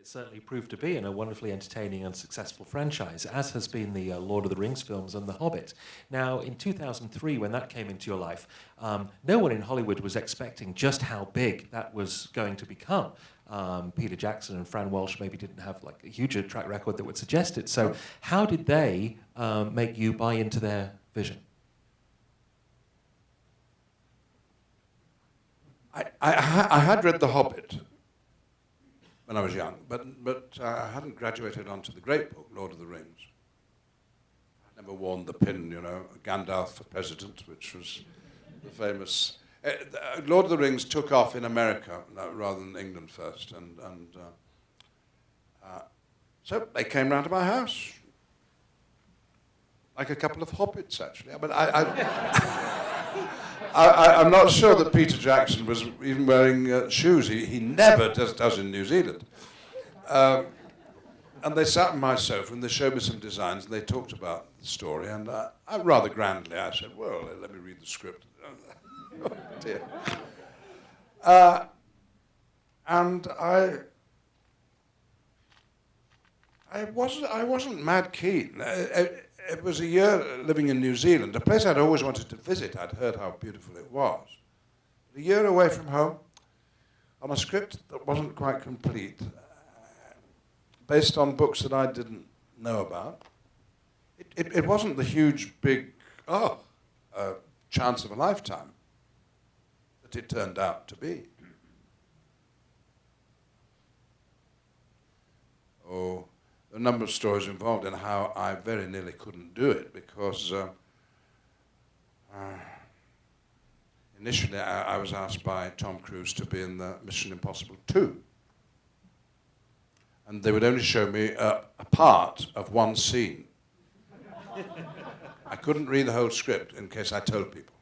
It certainly proved to be, and a wonderfully entertaining and successful franchise, as has been the Lord of the Rings films and The Hobbit. Now, in 2003, when that came into your life, no one in Hollywood was expecting just how big that was going to become. Peter Jackson and Fran Walsh maybe didn't have like a huge track record that would suggest it. So how did they make you buy into their vision? I had read The Hobbit when I was young, but I hadn't graduated onto the great book, Lord of the Rings. I never worn the pin, Gandalf for president, which was the famous... Lord of the Rings took off in America rather than England first, and so they came round to my house, like a couple of hobbits, actually. But I'm not sure that Peter Jackson was even wearing shoes. He never does in New Zealand. And they sat on my sofa and they showed me some designs and they talked about the story. And rather grandly, I said, well, let me read the script. Oh, dear. And I wasn't mad keen. It was a year living in New Zealand, a place I'd always wanted to visit. I'd heard how beautiful it was. A year away from home, on a script that wasn't quite complete, based on books that I didn't know about. It wasn't the huge, big, chance of a lifetime that it turned out to be. Oh. A number of stories involved in how I very nearly couldn't do it because initially I was asked by Tom Cruise to be in the Mission Impossible 2. And they would only show me a part of one scene. I couldn't read the whole script in case I told people.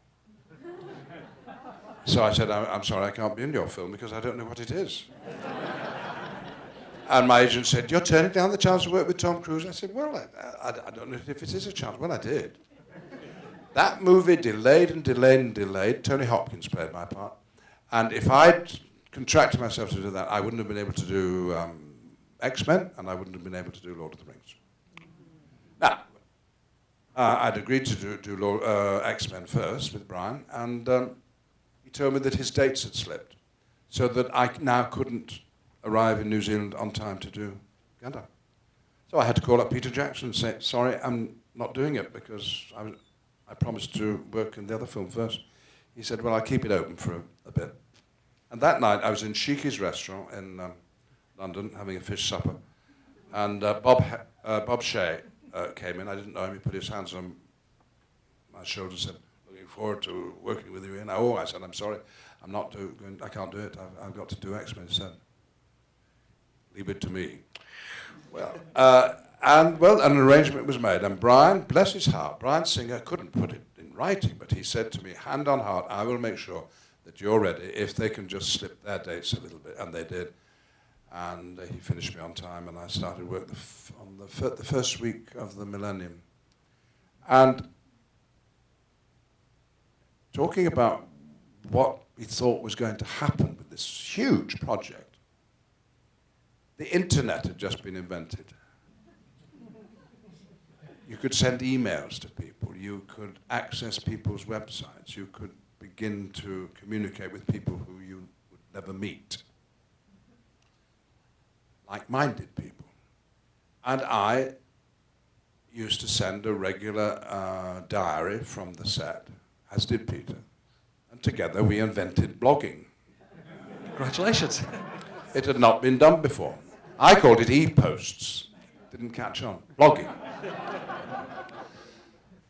So I said, I'm sorry, I can't be in your film because I don't know what it is. And my agent said, you're turning down the chance to work with Tom Cruise? I said, well, I don't know if it is a chance. Well, I did. That movie delayed and delayed and delayed. Tony Hopkins played my part. And if I'd contracted myself to do that, I wouldn't have been able to do X-Men, and I wouldn't have been able to do Lord of the Rings. Now, I'd agreed to do X-Men first with Brian, and he told me that his dates had slipped, so that I now couldn't arrive in New Zealand on time to do Gandalf. So I had to call up Peter Jackson and say, sorry, I'm not doing it because I promised to work in the other film first. He said, well, I'll keep it open for a bit. And that night I was in Shiki's restaurant in London having a fish supper. And Bob Shea came in. I didn't know him. He put his hands on my shoulder and said, looking forward to working with you. And I said, I'm sorry, I can't do it. I've got to do X-Men. He said, leave it to me. Well, an arrangement was made, and Brian, bless his heart, Brian Singer couldn't put it in writing, but he said to me, hand on heart, I will make sure that you're ready if they can just slip their dates a little bit, and they did. And he finished me on time, and I started work on the first week of the millennium. And talking about what we thought was going to happen with this huge project, the internet had just been invented. You could send emails to people. You could access people's websites. You could begin to communicate with people who you would never meet. Like-minded people. And I used to send a regular diary from the set, as did Peter. And together we invented blogging. Congratulations. It had not been done before. I called it e-posts. Didn't catch on. Blogging.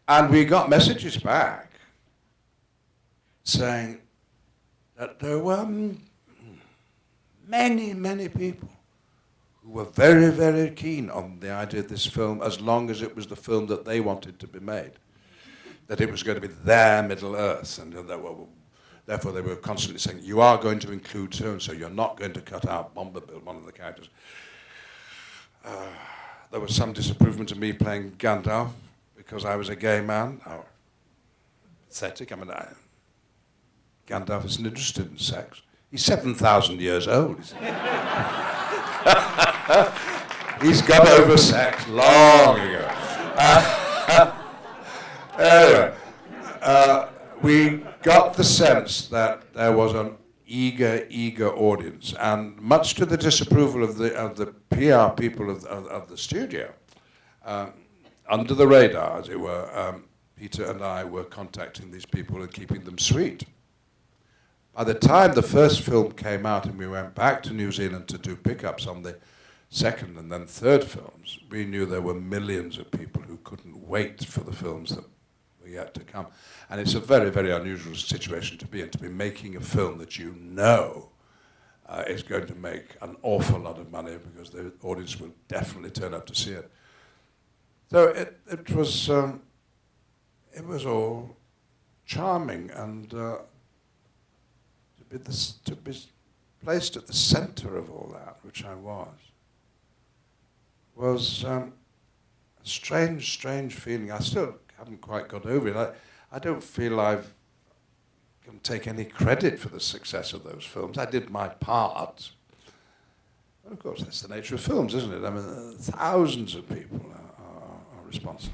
And we got messages back saying that there were many, many people who were very, very keen on the idea of this film as long as it was the film that they wanted to be made. That it was going to be their Middle-earth. And therefore they were constantly saying, you are going to include so-and-so, you're not going to cut out Bomberbill, one of the characters. There was some disapproval of me playing Gandalf because I was a gay man. Oh, pathetic. Gandalf isn't interested in sex. He's 7,000 years old. He's got over sex long ago. Anyway, we got the sense that there was an eager audience, and much to the disapproval of the PR people of the studio, under the radar, as it were, Peter and I were contacting these people and keeping them sweet. By the time the first film came out and we went back to New Zealand to do pickups on the second and then third films, we knew there were millions of people who couldn't wait for the films that were yet to come. And it's a very, very unusual situation to be in, to be making a film that you know is going to make an awful lot of money because the audience will definitely turn up to see it. So it was all charming, and to be placed at the center of all that, which I was a strange feeling. I still haven't quite got over it. I don't feel I can take any credit for the success of those films. I did my part. And of course, that's the nature of films, isn't it? I mean, thousands of people are responsible.